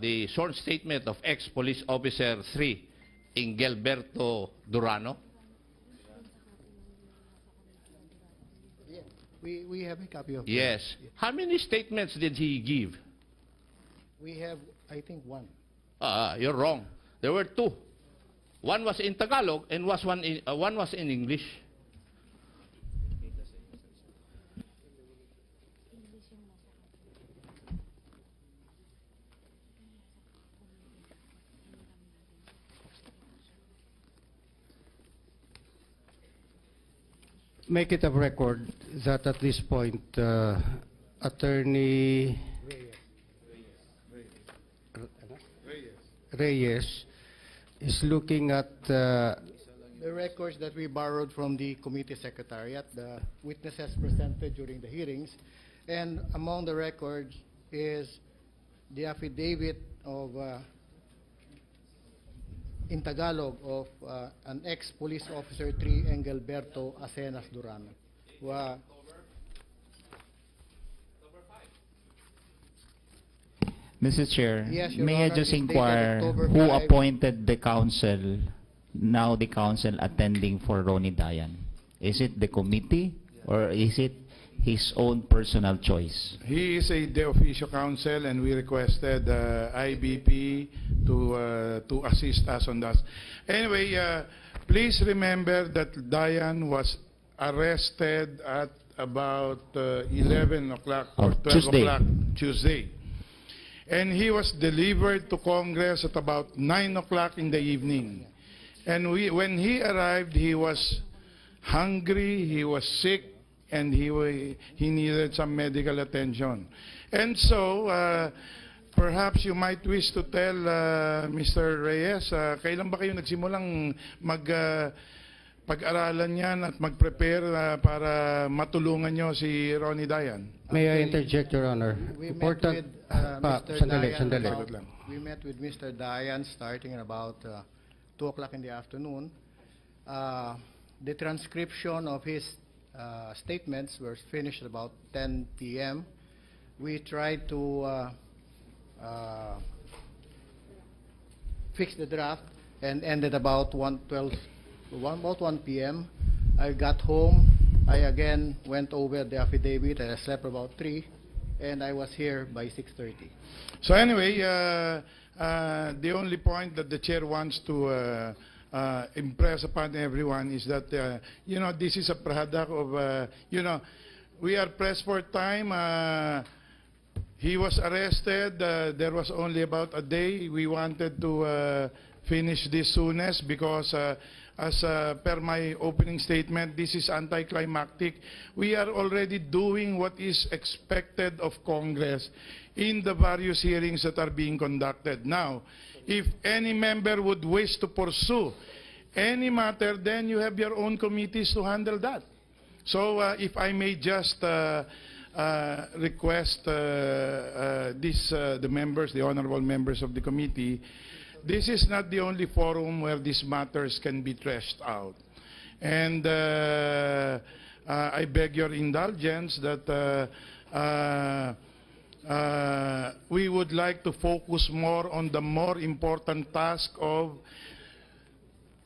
the sworn statement of ex-police officer 3, Ingelberto Durano? Yeah, we have a copy of Yes. that. How many statements did he give? We have, I think, one. You're wrong. There were two. One was in Tagalog and one was in English. Make it a record that at this point, Attorney Reyes is looking at The records that we borrowed from the committee secretariat, the witnesses presented during the hearings, and among the records is the affidavit of, in Tagalog, of an ex-police officer 3, Engelberto Acenas Durano. Mr. Chair, Yes, Your may I Honor, just it's dated inquire October who 5. appointed the counsel, now the counsel attending for Ronnie Dayan? Is it the committee or is it his own personal choice? He is a de officio counsel, and we requested IBP to assist us on that. Anyway, please remember that Dayan was arrested at about 11 o'clock or 12 Tuesday. o'clock Tuesday. And he was delivered to Congress at about 9 o'clock in the evening. And when he arrived, he was hungry, he was sick, and he needed some medical attention. And so, perhaps you might wish to tell Mr. Reyes, kailan ba kayo nagsimulang pag-aralan yan at mag-prepare para matulungan nyo si Ronnie Dayan? may I interject, Your Honor? We met Important. with Mr. Sandali, Dayan sandali. about- we met with Mr. Dayan starting at about 2 o'clock in the afternoon. The transcription of his statements were finished about 10 p.m. We tried to fix the draft and ended about 1 p.m. I got home. I again went over the affidavit and I slept about 3, and I was here by 6:30. So anyway, the only point that the chair wants to impress upon everyone is that, this is a product of, we are pressed for time. He was arrested. There was only about a day. We wanted to finish this soonest because, as per my opening statement, this is anticlimactic. We are already doing what is expected of Congress in the various hearings that are being conducted. Now, if any member would wish to pursue any matter, then you have your own committees to handle that. So, if I may just request the members, the honorable members of the committee, this is not the only forum where these matters can be threshed out. And I beg your indulgence that we would like to focus more on the more important task of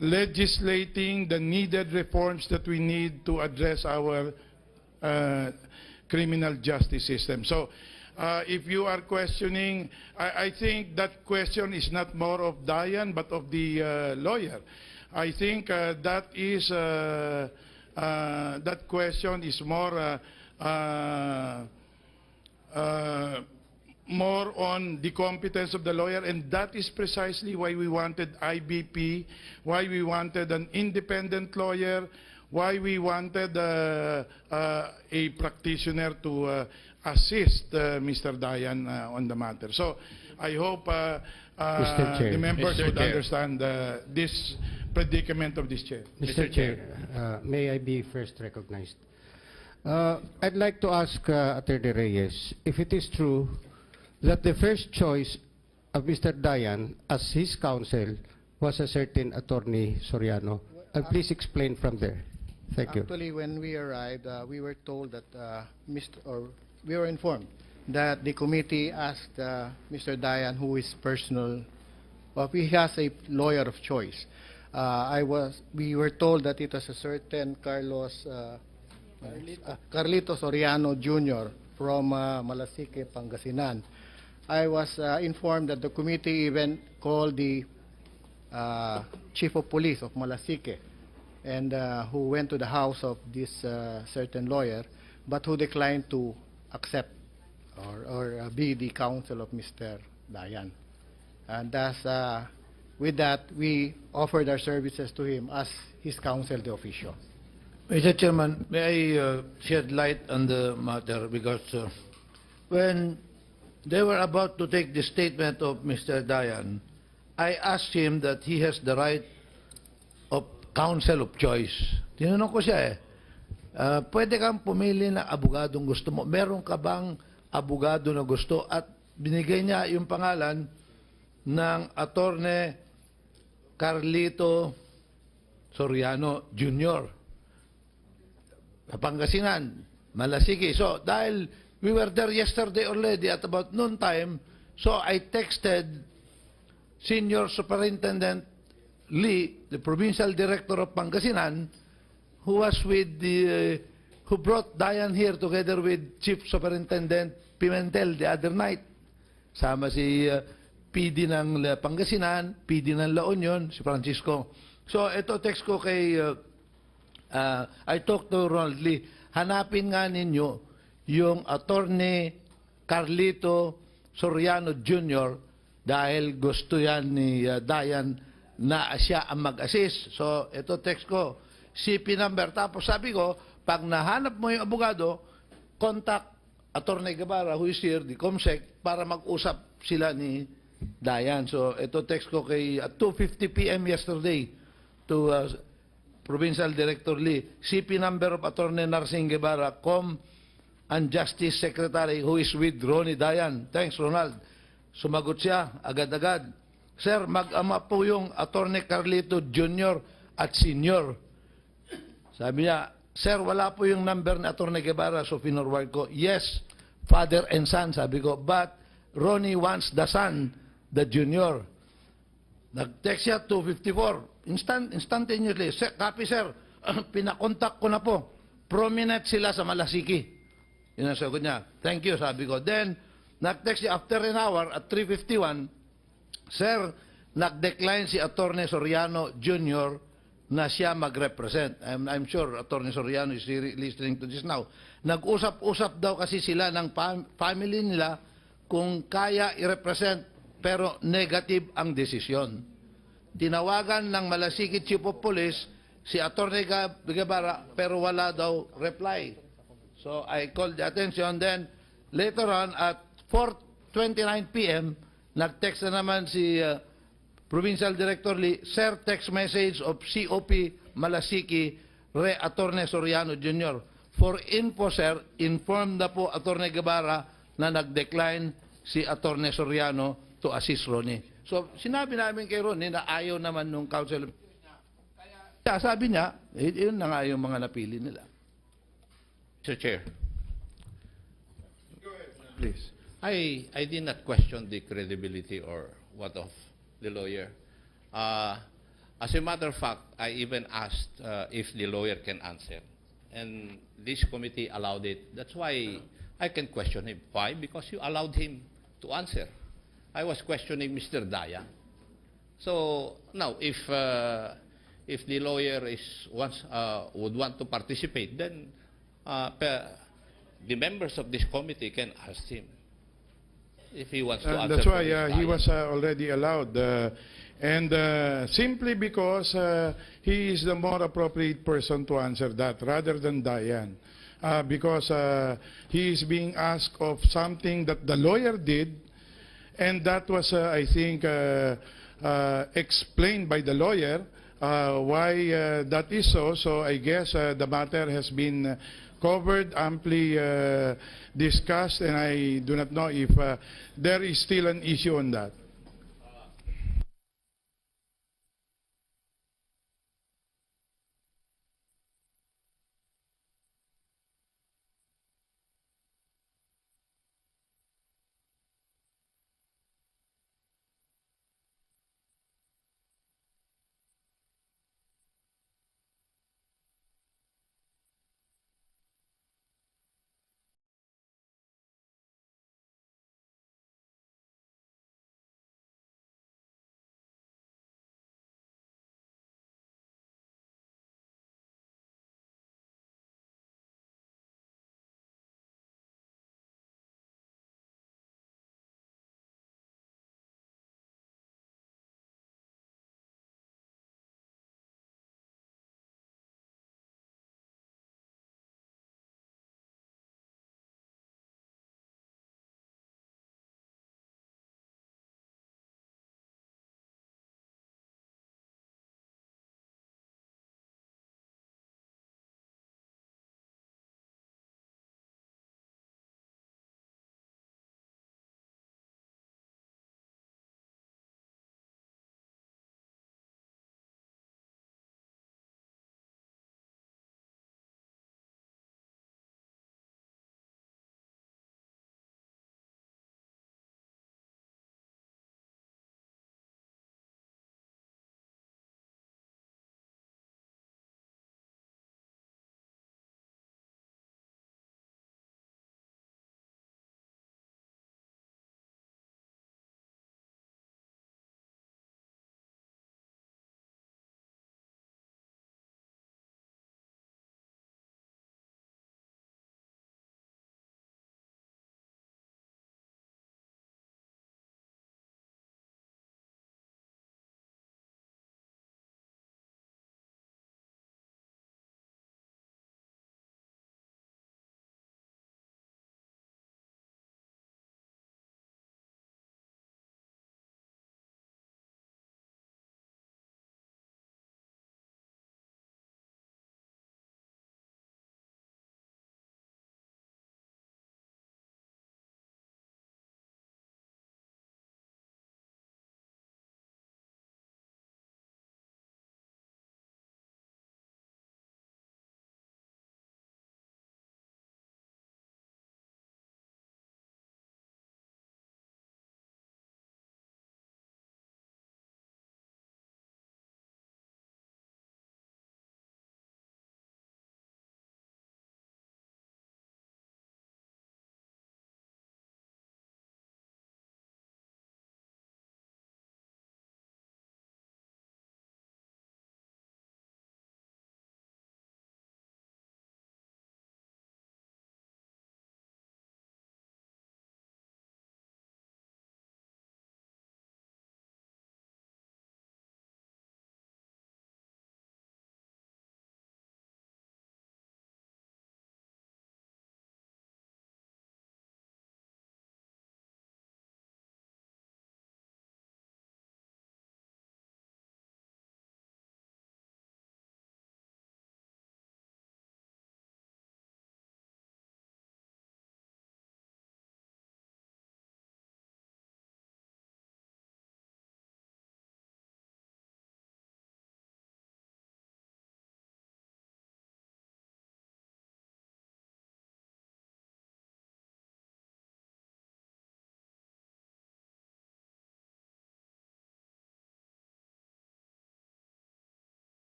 legislating the needed reforms that we need to address our criminal justice system. So, if you are questioning, I think that question is not more of Dayan but of the lawyer. I think that question is more on the competence of the lawyer, and that is precisely why we wanted IBP, why we wanted an independent lawyer, why we wanted a practitioner to assist Mr. Dayan on the matter. So I hope Mr. Chair. the members Mr. would Chair. understand this predicament of this chair. Mr. Chair, may I be first recognized? I'd like to ask Attorney Reyes if it is true that the first choice of Mr. Dayan as his counsel was a certain Attorney Soriano. And please explain from there. Thank you. Actually, when we arrived, we were told that we were informed that the committee asked Mr. Dayan, who is personal, well, he has a lawyer of choice. We were told that it was a certain Carlito Soriano Jr. from Malasique, Pangasinan. I was informed that the committee even called the chief of police of Malasique, and who went to the house of this certain lawyer, but who declined to accept or be the counsel of Mr. Dayan. And thus, with that, we offered our services to him as his counsel de officio. Mr. Chairman, may I shed light on the matter because when they were about to take the statement of Mr. Dayan, I asked him that he has the right of counsel of choice. Tinanong ko siya pwede kang pumili ng abogadong gusto mo. Meron ka bang abogado na gusto? At binigay niya yung pangalan ng Attorney Carlito Soriano Jr. Pangasinan, Malasique. So, dahil we were there yesterday already at about noon time, so I texted Senior Superintendent Lee, the Provincial Director of Pangasinan, who was with who brought Dayan here together with Chief Superintendent Pimentel the other night. Sama si PD ng Pangasinan, PD ng La Union, si Francisco. So, ito text ko kay I talked to Ronald Lee, hanapin nga ninyo yung Attorney Carlito Soriano Jr. dahil gusto yan ni Dayan na siya ang mag-assist. So, ito text ko, CP number. Tapos sabi ko, pag nahanap mo yung abogado, contact Attorney Guevara, who is here, the COMSEC, para mag-usap sila ni Dayan. So, ito text ko kay at 2:50 p.m. yesterday to Provincial Director Lee, CP number of Attorney Narsing Guevara, Com and Justice Secretary, who is with Ronnie Dayan. Thanks, Ronald. Sumagot siya, agad-agad. Sir, mag-ama po yung Attorney Carlito Jr. at Senior. Sabi niya, Sir, wala po yung number ni Attorney Guevara, so finorward ko. Yes, father and son, sabi ko. But Ronnie wants the son, the junior. Nag-text siya, 2:54. Instantaneously, copy sir, pinakontak ko na po. Prominent sila sa Malasique. Yun ang sagot niya. Thank you, sabi ko. Then, nag-text siya after an hour at 3:51, Sir, nag-decline si Attorney Soriano Jr. na siya mag-represent. I'm sure Attorney Soriano is listening to this now. Nag-usap-usap daw kasi sila ng family nila kung kaya i-represent pero negative ang desisyon. Tinawagan ng Malasique Chief of Police si Attorney Guevara pero wala daw reply. So I called the attention. Then later on at 4:29 p.m. nag-text na naman si Provincial Director Lee, Sir, text message of COP Malasique, Re Attorney Soriano Jr. For info, sir, inform na po Attorney Guevara na nag-decline si Attorney Soriano to assist Ronnie. So, sinabi namin kay Ronnie na ayaw naman nung counsel. Kaya sabi niya, yun na nga yung mga napili nila. Mr. Chair. Please. I did not question the credibility or what of the lawyer. As a matter of fact, I even asked if the lawyer can answer. And this committee allowed it. That's why I can question him. Why? Because you allowed him to answer. I was questioning Mr. Dayan. So now, if the lawyer would want to participate, then the members of this committee can ask him if he wants to answer. That's why for he was already allowed. And simply because he is the more appropriate person to answer that rather than Dayan. Because he is being asked of something that the lawyer did, and that was, I think, explained by the lawyer why that is so. So I guess the matter has been covered, amply discussed, and I do not know if there is still an issue on that.